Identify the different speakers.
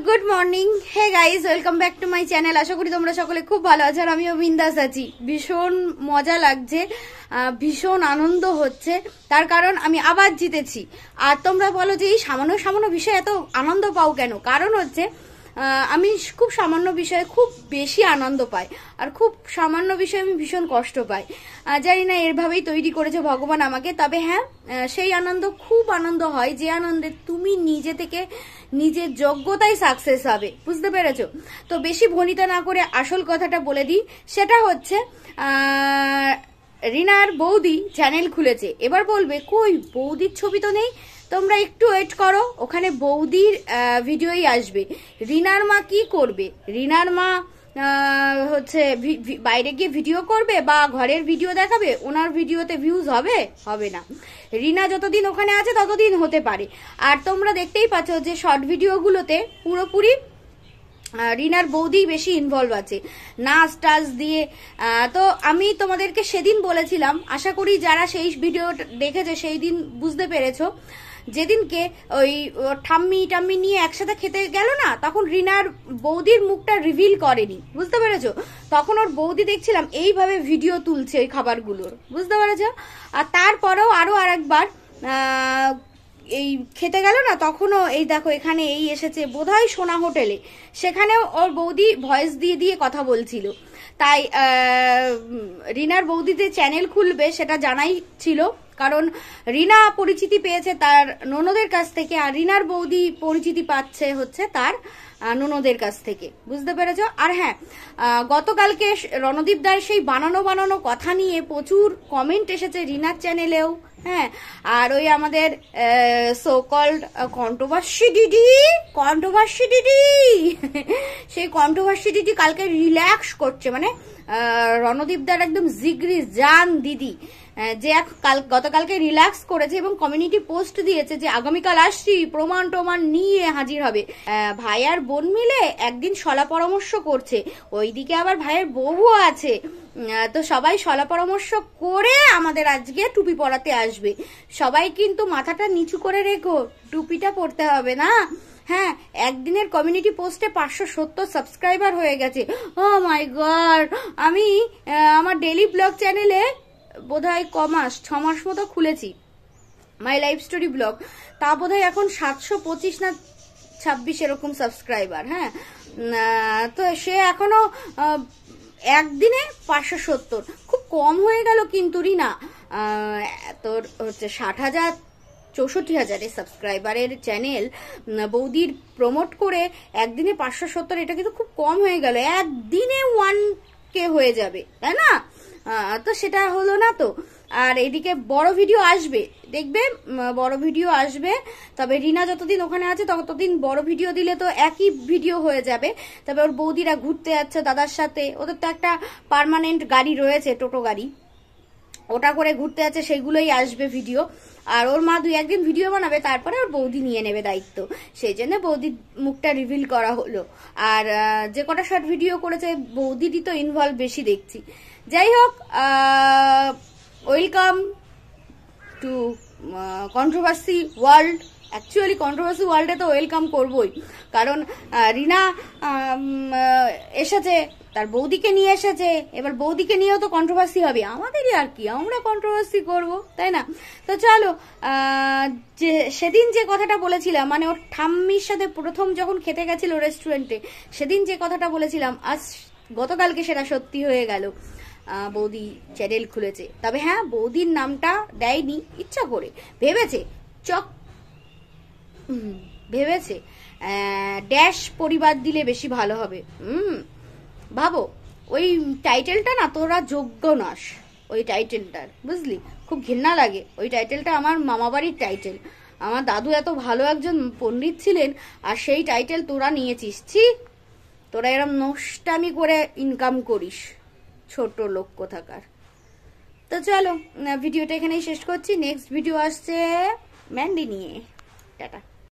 Speaker 1: Good morning. Hey guys, welcome back to my channel. আশা করি তোমরা সকলে খুব ভালো আছো আর আমিও বিন্দাস আছি। ভীষণ মজা লাগছে, ভীষণ আনন্দ হচ্ছে, তার কারণ আমি আবার জিতেছি। আর তোমরা বলো যে এই সামান্য সামান্য বিষয়ে এত আনন্দ পাও কেন? কারণ হচ্ছে আমি খুব সামান্য বিষয়ে খুব বেশি আনন্দ পাই, আর খুব সামান্য বিষয়ে আমি ভীষণ কষ্ট পাই। জানি না এরভাবেই তৈরি করেছে ভগবান আমাকে। তবে হ্যাঁ, সেই আনন্দ খুব আনন্দ হয় যে আনন্দে তুমি নিজে থেকে নিজের যোগ্যতায় সাকসেস হবে। বুঝতে পেরেছো? তো বেশি ভনিতা না করে আসল কথাটা বলে দিই। সেটা হচ্ছে রিনার বৌদি চ্যানেল খুলেছে। এবার বলবে কই বৌদির ছবি তো নেই। তোমরা একটু ওয়েট করো, ওখানে বৌদির ভিডিওই আসবে। রিনার মা কি করবে? রিনার মা হচ্ছে বাইরে গিয়ে ভিডিও করবে বা ঘরের ভিডিও দেখাবে? ওনার ভিডিওতে ভিউজ হবে? হবে না। রিনা যতদিন ওখানে আছে ততদিন হতে পারে। আর তোমরা দেখতেই পাচ্ছ যে শর্ট ভিডিওগুলোতে পুরোপুরি রিনার বৌদি বেশি ইনভলভ আছে, নাচ টাচ দিয়ে। তো আমি তোমাদেরকে সেদিন বলেছিলাম, আশা করি যারা সেই ভিডিও দেখেছে সেই দিন বুঝতে পেরেছো, যেদিনকে ওই ঠাম্মি টাম্মি নিয়ে একসাথে খেতে গেল না, তখন রিনার বৌদির মুখটা রিভিল করেনি। বুঝতে পেরেছো? তখন ওর বৌদি দেখছিলাম এইভাবে ভিডিও তুলছে ওই খাবারগুলোর। বুঝতে পেরেছো? আর তারপরেও আরো আরেকবার এই খেতে গেল না, তখনও এই দেখো এখানে এই এসেছে বোধহয় সোনা হোটেলে, সেখানেও ওর বৌদি ভয়েস দিয়ে দিয়ে কথা বলছিল। তাই রিনার বৌদি যে চ্যানেল খুলবে সেটা জানাই ছিল, কারণ রিনা পরিচিতি পেয়েছে তার ননদের কাছ থেকে, আর রিনার বৌদি পরিচিতি পাচ্ছে হচ্ছে তার ননদের কাছ থেকে। বুঝতে পেরেছ? আর হ্যাঁ, গতকালকে রণদীপ দার সেই বানানো কথা নিয়ে প্রচুর কমেন্ট এসেছে রিনার চ্যানেলেও। হ্যাঁ, আর ওই আমাদের সো কল্ড কন্ট্রোভার্সি দিদি সেই কন্ট্রোভার্সি দিদি কালকে রিল্যাক্স করছে, মানে রণদীপ দার একদম জিগরি জান দিদি যে গতকালকে রিল্যাক্স করেছে এবং কমিউনিটি পোস্ট দিয়েছে যে আগামীকাল আসছি, প্রমাণ টমান নিয়ে হাজির হবে। ভাই আর বোন মিলে একদিন সলা পরামর্শ করছে, ওইদিকে আবার ভাইয়ের বউও আছে। তো সবাই সলা পরামর্শ করে আমাদের আজকে টুপি পরাতে আসবে। সবাই কিন্তু মাথাটা নিচু করে রেখো, টুপিটা পরতে হবে না। হ্যাঁ, একদিনের কমিউনিটি পোস্টে 570 সাবস্ক্রাইবার হয়ে গেছে। ও মাই গড! আমি আমার ডেইলি ব্লগ চ্যানেলে বোধহয় 6 মাস মতো খুলেছি, মাই লাইফ স্টোরি ব্লগ। তা বোধহয় এখন 725 না 26 এরকম সাবস্ক্রাইবার। হ্যাঁ, তো সে এখনো একদিনে 570, খুব কম হয়ে গেল কিন্তু রিনা। তোর হচ্ছে 60,000-64,000 সাবস্ক্রাইবারের চ্যানেল বৌদির প্রমোট করে একদিনে 570, এটা কিন্তু খুব কম হয়ে গেল। একদিনে 1K হয়ে যাবে, তাই না? তো সেটা হলো না তো। আর এদিকে বড় ভিডিও আসবে, দেখবে বড় ভিডিও আসবে। তবে রিনা যতদিন ওখানে আছে ততদিন বড় ভিডিও দিলে তো একই ভিডিও হয়ে যাবে। তবে ওর বৌদিরা ঘুরতে যাচ্ছে দাদার সাথে, ওদের তো একটা পার্মানেন্ট গাড়ি রয়েছে, টোটো গাড়ি, ওটা করে ঘুরতে যাচ্ছে, সেগুলোই আসবে ভিডিও। আর ওর মা 2-1 দিন ভিডিও বানাবে, তারপরে ওর বৌদি নিয়ে নেবে দায়িত্ব। সেই জন্য বৌদির মুখটা রিভিল করা হলো। আর যে কটা শর্ট ভিডিও করেছে বৌদিরই তো ইনভলভ বেশি দেখছি। যাই হোক, welcome to controversy world. Actually controversy ওয়ার্ল্ডে তো ওয়েলকাম করবই, কারণ রিনা এসেছে, তার বৌদিকে নিয়ে এসেছে, এবার বৌদিকে নিয়েও তো কন্ট্রোভার্সি হবে। আমাদেরই আর কি, আমরা কন্ট্রোভার্সি করব, তাই না? তো চলো, যে সেদিন যে কথাটা বলেছিলাম, মানে ওর ঠাম্মির সাথে প্রথম যখন খেতে গেছিল রেস্টুরেন্টে, সেদিন যে কথাটা বলেছিলাম, আজ গতকালকে সেটা সত্যি হয়ে গেল। বৌদি চ্যানেল খুলেছে। তবে হ্যাঁ, বৌদির নামটা দেয়নি ইচ্ছা করে, ভেবেছে ড্যাশ পরিবার দিলে বেশি ভালো হবে। ভাবো, ওই টাইটেলটা না তোরা যোগ্য নস ওই টাইটেলটার, বুঝলি? খুব ঘৃণা লাগে ওই টাইটেলটা। আমার মামাবাড়ির টাইটেল, আমার দাদু এত ভালো একজন পণ্ডিত ছিলেন, আর সেই টাইটেল তোরা নিয়েছিস। ছি, তোরা এরম নষ্টামি করে ইনকাম করিস, ছোট লোক কোথাকার। তো চলো, ভিডিওটা এখানেই শেষ করছি। নেক্সট ভিডিও আসছে ম্যান্ডি নিয়ে। টাটা।